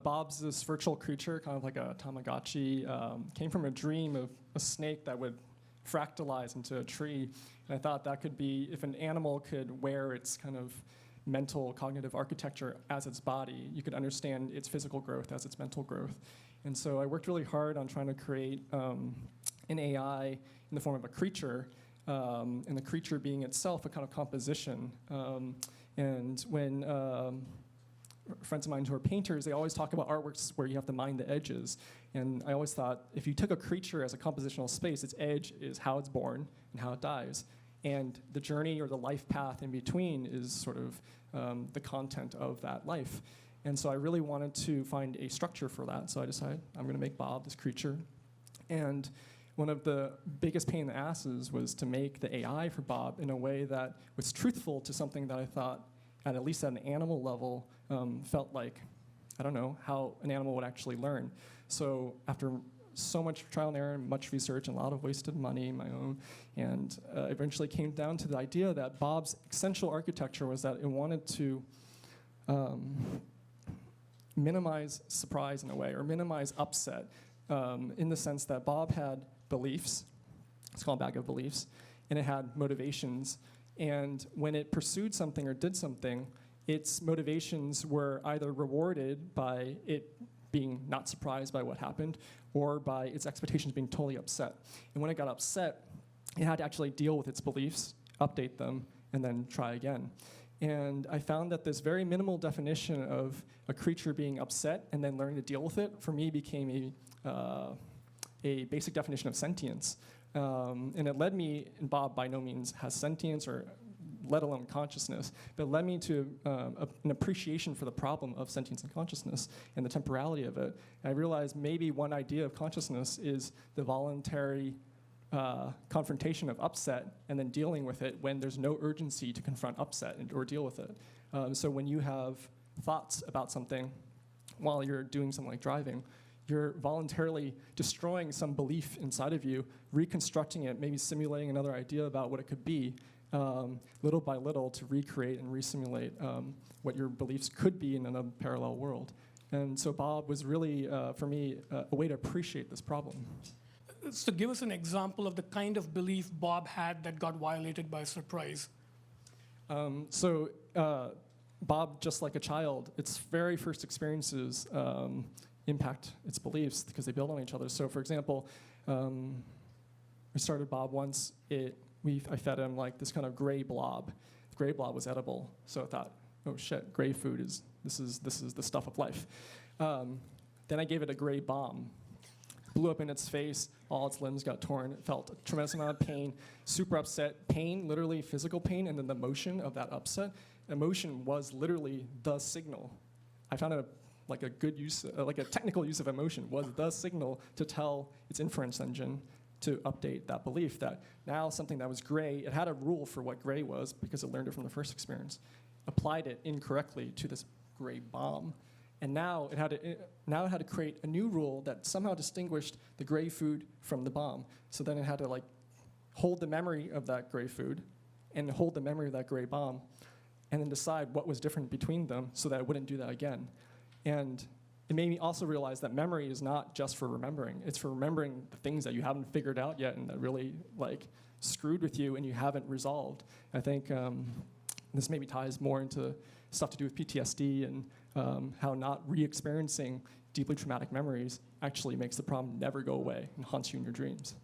Bob's this virtual creature, kind of like a Tamagotchi, came from a dream of a snake that would fractalize into a tree. And I thought that could be, if an animal could wear its kind of mental cognitive architecture as its body, you could understand its physical growth as its mental growth. And so I worked really hard on trying to create an AI in the form of a creature, and the creature being itself a kind of composition. And when friends of mine who are painters, they always talk about artworks where you have to mind the edges. And I always thought, if you took a creature as a compositional space, its edge is how it's born and how it dies. And the journey or the life path in between is sort of the content of that life. And so I really wanted to find a structure for that. So I decided I'm going to make Bob this creature. And one of the biggest pain in the asses was to make the AI for Bob in a way that was truthful to something that I thought, at least at an animal level, felt like, I don't know, how an animal would actually learn. So after so much trial and error and much research and a lot of wasted money, my own, and eventually came down to the idea that Bob's essential architecture was that it wanted to minimize surprise in a way, or minimize upset, in the sense that Bob had beliefs, it's called a bag of beliefs, and it had motivations. And when it pursued something or did something, its motivations were either rewarded by it being not surprised by what happened, or by its expectations being totally upset. And when it got upset, it had to actually deal with its beliefs, update them, and then try again. And I found that this very minimal definition of a creature being upset and then learning to deal with it, for me, became a basic definition of sentience. And it led me, and Bob by no means has sentience or let alone consciousness, but it led me to an appreciation for the problem of sentience and consciousness and the temporality of it. And I realized maybe one idea of consciousness is the voluntary confrontation of upset and then dealing with it when there's no urgency to confront upset or deal with it. So when you have thoughts about something while you're doing something like driving, you're voluntarily destroying some belief inside of you, reconstructing it, maybe simulating another idea about what it could be, little by little, to recreate and resimulate what your beliefs could be in a parallel world. And so Bob was really, for me, a way to appreciate this problem. So give us an example of the kind of belief Bob had that got violated by surprise. Bob, just like a child, its very first experiences impact its beliefs because they build on each other. So for example, I started Bob once, I fed him like this kind of gray blob. The gray blob was edible, so I thought, oh shit, gray food this is the stuff of life. Then I gave it a gray bomb. Blew up in its face, all its limbs got torn. It felt a tremendous amount of pain, super upset. Pain, literally physical pain, and then the motion of that upset. Emotion was literally the signal. I found it like a good use, like a technical use of emotion, was the signal to tell its inference engine to update that belief that now something that was gray, it had a rule for what gray was because it learned it from the first experience, applied it incorrectly to this gray bomb. And now it had to create a new rule that somehow distinguished the gray food from the bomb. So then it had to like hold the memory of that gray food and hold the memory of that gray bomb and then decide what was different between them so that it wouldn't do that again. And it made me also realize that memory is not just for remembering. It's for remembering the things that you haven't figured out yet and that really like screwed with you and you haven't resolved. I think this maybe ties more into stuff to do with PTSD and how not re-experiencing deeply traumatic memories actually makes the problem never go away and haunts you in your dreams.